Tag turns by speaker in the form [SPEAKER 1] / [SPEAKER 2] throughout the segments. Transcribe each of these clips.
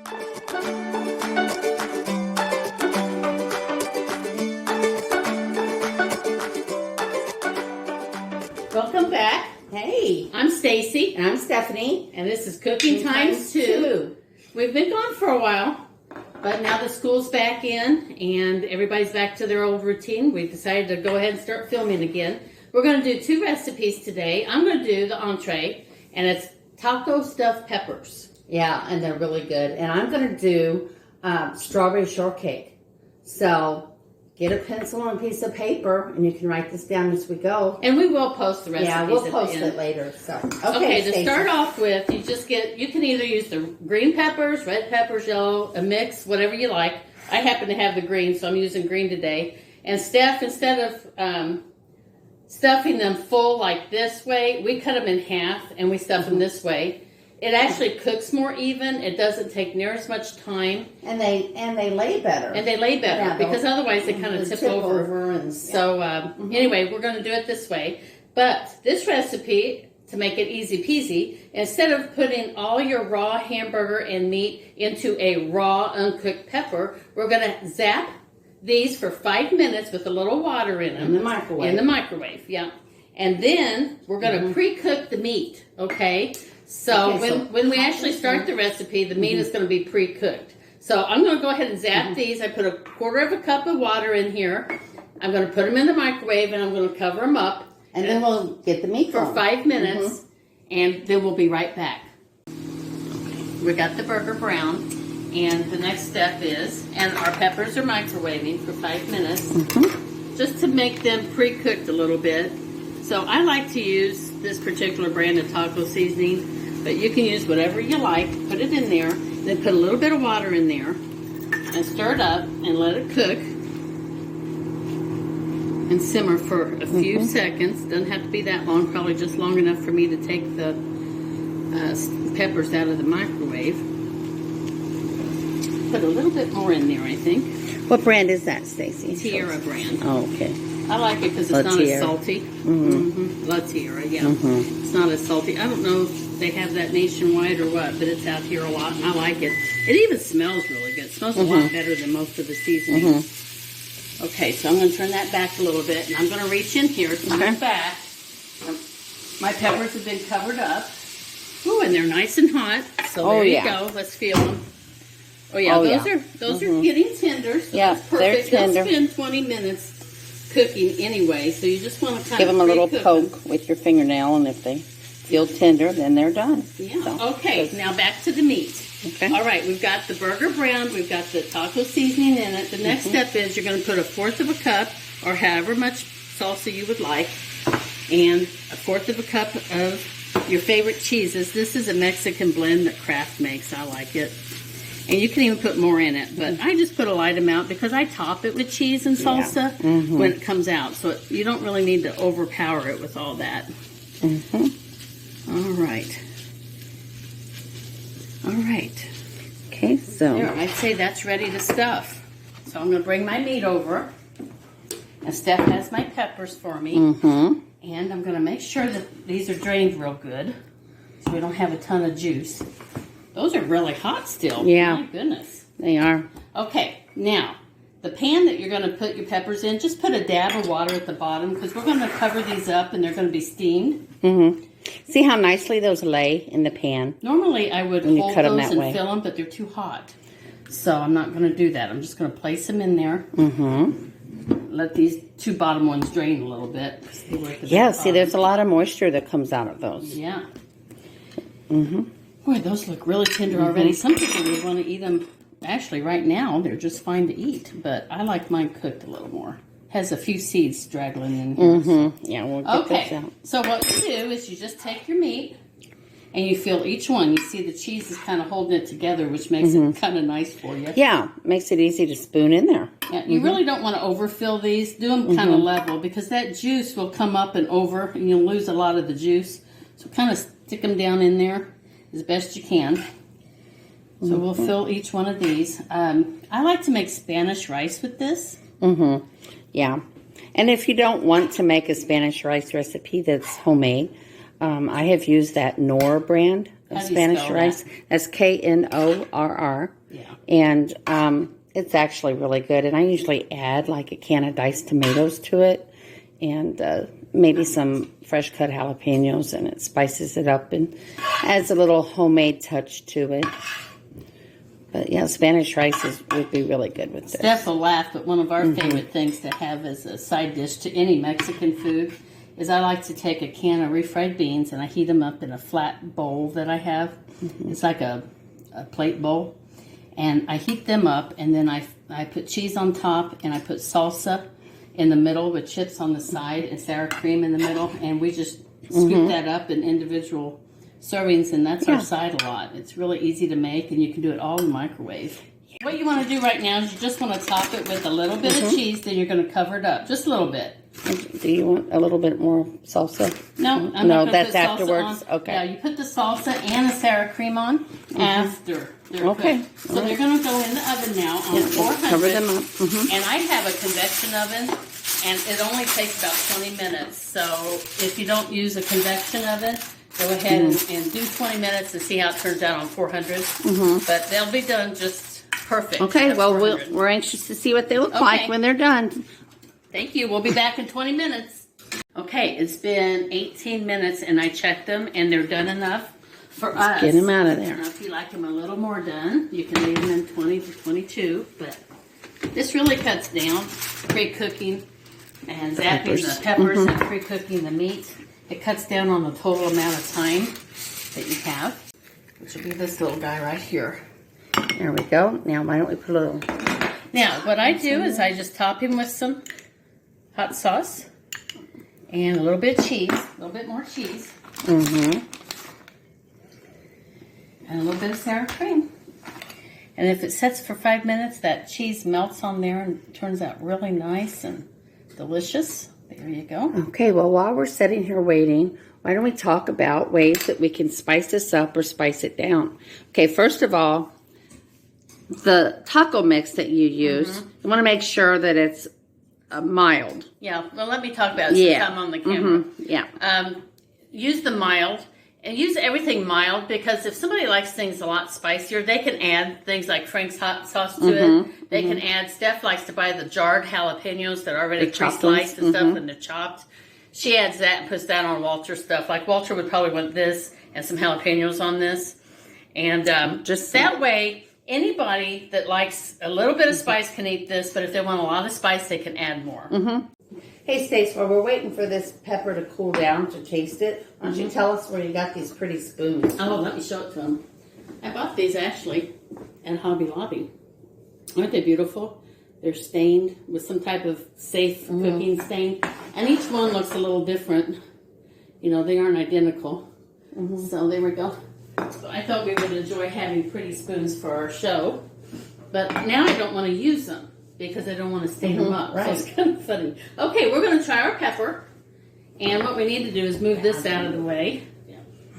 [SPEAKER 1] Welcome back.
[SPEAKER 2] Hey,
[SPEAKER 1] I'm Stacy,
[SPEAKER 2] and I'm Stephanie.
[SPEAKER 1] and this is Cooking Times 2. We've been gone for a while, but now the school's back in and everybody's back to their old routine. We've decided to go ahead and start filming again. We're going to do 2 recipes today. I'm going to do the entree, and it's taco stuffed peppers.
[SPEAKER 2] Yeah, and they're really good. And I'm going to do strawberry shortcake. So get a pencil and a piece of paper, and you can write this down as we go.
[SPEAKER 1] And we will post the recipes.
[SPEAKER 2] Yeah, we'll
[SPEAKER 1] at
[SPEAKER 2] post
[SPEAKER 1] the end.
[SPEAKER 2] it later. So
[SPEAKER 1] Okay, to
[SPEAKER 2] Stacey.
[SPEAKER 1] start off with, you can either use the green peppers, red peppers, yellow, a mix, whatever you like. I happen to have the green, so I'm using green today. And Steph, instead of stuffing them full like this way, we cut them in half and we stuff them this way. It actually cooks more even. It doesn't take near as much time.
[SPEAKER 2] And they lay better.
[SPEAKER 1] And they lay better,
[SPEAKER 2] Yeah,
[SPEAKER 1] because otherwise they kind of tip over.
[SPEAKER 2] and
[SPEAKER 1] So anyway, we're going to do it this way. But this recipe, to make it easy peasy, instead of putting all your raw hamburger and meat into a raw uncooked pepper, we're going to zap these for 5 minutes with a little water in them.
[SPEAKER 2] In the microwave.
[SPEAKER 1] In the microwave, yeah. And then we're going to pre-cook the meat, okay? So, when we actually start the recipe, the meat is going to be pre-cooked. So I'm going to go ahead and zap these. I put a 1/4 cup of water in here. I'm going to put them in the microwave, and I'm going to cover them up.
[SPEAKER 2] And then we'll get the meat
[SPEAKER 1] for
[SPEAKER 2] going.
[SPEAKER 1] 5 minutes, and then we'll be right back. We got the burger brown, and the next step is, and our peppers are microwaving for 5 minutes, just to make them pre-cooked a little bit. So I like to use this particular brand of taco seasoning, but you can use whatever you like. Put it in there, then put a little bit of water in there, and stir it up, and let it cook. And simmer for a few seconds. Doesn't have to be that long, probably just long enough for me to take the peppers out of the microwave. Put a little bit more in there, I think.
[SPEAKER 2] What brand is that, Stacy?
[SPEAKER 1] Tierra brand.
[SPEAKER 2] Oh, okay.
[SPEAKER 1] I like it because it's not as salty. La Tierra, yeah. It's not as salty. I don't know if they have that nationwide or what, but it's out here a lot, and I like it. It even smells really good. It smells a lot better than most of the seasonings. Okay, so I'm going to turn that back a little bit, and I'm going to reach in here to my back. My peppers have been covered up. Ooh, and they're nice and hot. So there you go. Let's feel them. Oh yeah, those are getting tender. So that's perfect.
[SPEAKER 2] They're tender.
[SPEAKER 1] They'll spend 20 minutes cooking anyway, so you just want to kind
[SPEAKER 2] give
[SPEAKER 1] of
[SPEAKER 2] them a little poke with your fingernail, and if they feel tender, then they're done.
[SPEAKER 1] Yeah.
[SPEAKER 2] So,
[SPEAKER 1] okay, now back to the meat.
[SPEAKER 2] Okay.
[SPEAKER 1] All right, we've got the burger brown, we've got the taco seasoning in it. The next step is you're going to put a 1/4 cup, or however much salsa you would like, and a 1/4 cup of your favorite cheeses. This is a Mexican blend that Kraft makes. I like it. And you can even put more in it, but I just put a light amount because I top it with cheese and salsa when it comes out. So you don't really need to overpower it with all that. All right. All right.
[SPEAKER 2] Okay, so.
[SPEAKER 1] There, I'd say that's ready to stuff. So I'm going to bring my meat over. And Steph has my peppers for me. And I'm going to make sure that these are drained real good, so we don't have a ton of juice. Those are really hot still.
[SPEAKER 2] Yeah.
[SPEAKER 1] My goodness.
[SPEAKER 2] They are.
[SPEAKER 1] Okay, now, the pan that you're going to put your peppers in, just put a dab of water at the bottom, because we're going to cover these up and they're going to be steamed.
[SPEAKER 2] See how nicely those lay in the pan?
[SPEAKER 1] Normally, I would hold
[SPEAKER 2] cut 'em
[SPEAKER 1] those
[SPEAKER 2] that
[SPEAKER 1] and
[SPEAKER 2] way.
[SPEAKER 1] fill them, but they're too hot. So I'm not going to do that. I'm just going to place them in there. Let these 2 bottom ones drain a little bit.
[SPEAKER 2] Yeah, see, there's a lot of moisture that comes out of those.
[SPEAKER 1] Yeah. Boy, those look really tender already. Some people would want to eat them. Actually, right now, they're just fine to eat. But I like mine cooked a little more. Has a few seeds straggling in here. So.
[SPEAKER 2] Yeah, we'll get those out.
[SPEAKER 1] So what you do is you just take your meat and you fill each one. You see the cheese is kind of holding it together, which makes it kind of nice for you.
[SPEAKER 2] Yeah, makes it easy to spoon in there.
[SPEAKER 1] Yeah, you really don't want to overfill these. Do them kind of level, because that juice will come up and over, and you'll lose a lot of the juice. So kind of stick them down in there as best you can. So we'll fill each one of these. I like to make Spanish rice with this.
[SPEAKER 2] Yeah. And if you don't want to make a Spanish rice recipe that's homemade, I have used that Knorr brand
[SPEAKER 1] How do you
[SPEAKER 2] Spanish
[SPEAKER 1] spell
[SPEAKER 2] rice.
[SPEAKER 1] that?
[SPEAKER 2] That's Knorr.
[SPEAKER 1] Yeah.
[SPEAKER 2] And it's actually really good. And I usually add like a can of diced tomatoes to it, and maybe some fresh cut jalapenos, and it spices it up and adds a little homemade touch to it. But yeah, Spanish rice would be really good with this.
[SPEAKER 1] Steph will laugh, but one of our favorite things to have as a side dish to any Mexican food is I like to take a can of refried beans and I heat them up in a flat bowl that I have. It's like a plate bowl. And I heat them up, and then I put cheese on top, and I put salsa in the middle with chips on the side and sour cream in the middle. And we just scoop that up in individual servings, and that's our side a lot. It's really easy to make, and you can do it all in the microwave. What you want to do right now is you just want to top it with a little bit of cheese, then you're going to cover it up, just a little bit.
[SPEAKER 2] Do you want a little bit more salsa?
[SPEAKER 1] No,
[SPEAKER 2] No, that's afterwards.
[SPEAKER 1] On.
[SPEAKER 2] Okay.
[SPEAKER 1] Yeah, you put the salsa and the sour cream on after they're
[SPEAKER 2] Okay.
[SPEAKER 1] cooked. So they're going to go in the oven now on 400.
[SPEAKER 2] Cover them up.
[SPEAKER 1] And I have a convection oven, and it only takes about 20 minutes. So if you don't use a convection oven, go ahead and do 20 minutes and see how it turns out on 400. But they'll be done just perfect.
[SPEAKER 2] Okay,
[SPEAKER 1] at
[SPEAKER 2] well,
[SPEAKER 1] 400.
[SPEAKER 2] we're anxious to see what they look like when they're done.
[SPEAKER 1] Thank you. We'll be back in 20 minutes. Okay, it's been 18 minutes, and I checked them, and they're done enough for us.
[SPEAKER 2] Get them out of there.
[SPEAKER 1] Now, if you like them a little more done, you can leave them in 20 to 22, but this really cuts down pre-cooking and zapping the peppers and pre-cooking the meat. It cuts down on the total amount of time that you have, which will be this little guy right here.
[SPEAKER 2] There we go. Now, why don't we put a little...
[SPEAKER 1] Now, what I do is I just top him with some hot sauce and a little bit of cheese, a little bit more cheese, and a little bit of sour cream. And if it sets for 5 minutes, that cheese melts on there and turns out really nice and delicious. There you go.
[SPEAKER 2] Okay, well, while we're sitting here waiting, why don't we talk about ways that we can spice this up or spice it down? Okay, first of all, the taco mix that you use, you want to make sure that it's mild.
[SPEAKER 1] Yeah, well, let me talk about it since I'm on the camera.
[SPEAKER 2] Yeah.
[SPEAKER 1] Use the mild, and use everything mild, because if somebody likes things a lot spicier, they can add things like Frank's hot sauce to it. They can add, Steph likes to buy the jarred jalapenos that are already pre-sliced and stuff, and they're chopped. She adds that and puts that on Walter's stuff. Like Walter would probably want this and some jalapenos on this. And just that way, anybody that likes a little bit of spice can eat this, but if they want a lot of spice, they can add more.
[SPEAKER 2] Hey, Stace, while we're waiting for this pepper to cool down to taste it, why don't you tell us where you got these pretty spoons?
[SPEAKER 1] Oh, let me show it to them. I bought these actually at Hobby Lobby. Aren't they beautiful? They're stained with some type of safe cooking stain. And each one looks a little different. You know, they aren't identical. So there we go. So I thought we would enjoy having pretty spoons for our show. But now I don't want to use them because I don't want to stain them up.
[SPEAKER 2] Right.
[SPEAKER 1] So it's kind of funny. Okay, we're going to try our pepper. And what we need to do is move this out of the way.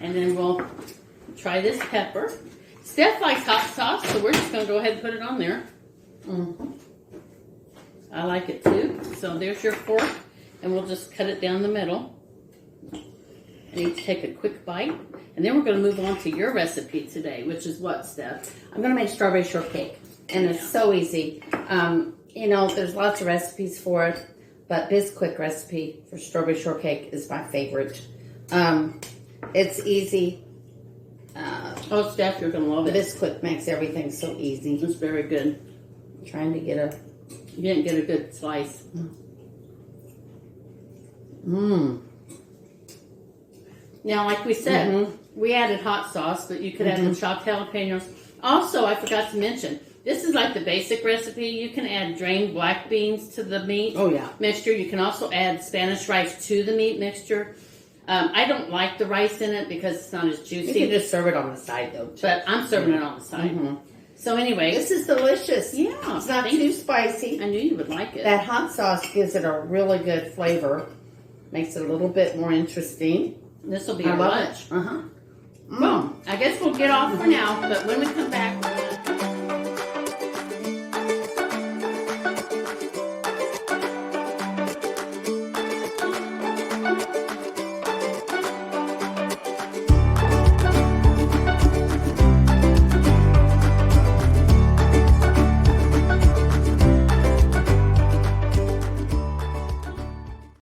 [SPEAKER 1] And then we'll try this pepper. Steph likes hot sauce, so we're just going to go ahead and put it on there. I like it too. So there's your fork. And we'll just cut it down the middle. And each take a quick bite. And then we're going to move on to your recipe today, which is what, Steph?
[SPEAKER 2] I'm going to make strawberry shortcake, and it's so easy. You know, there's lots of recipes for it, but Bisquick recipe for strawberry shortcake is my favorite. It's easy.
[SPEAKER 1] Oh, Steph, you're going to love it.
[SPEAKER 2] Bisquick makes everything so easy.
[SPEAKER 1] It's very good.
[SPEAKER 2] I'm trying to get a...
[SPEAKER 1] You didn't get a good slice. Now, like we said, we added hot sauce, but you could add the chopped jalapenos. Also, I forgot to mention, this is like the basic recipe. You can add drained black beans to the meat mixture. You can also add Spanish rice to the meat mixture. I don't like the rice in it because it's not as juicy.
[SPEAKER 2] You can just serve it on the side, though.
[SPEAKER 1] But I'm serving it on the side. So anyway.
[SPEAKER 2] This is delicious.
[SPEAKER 1] Yeah.
[SPEAKER 2] It's not too spicy.
[SPEAKER 1] I knew you would like it.
[SPEAKER 2] That hot sauce gives it a really good flavor. Makes it a little bit more interesting.
[SPEAKER 1] This will be our lunch. Well, I guess we'll get off for now, but when we come back,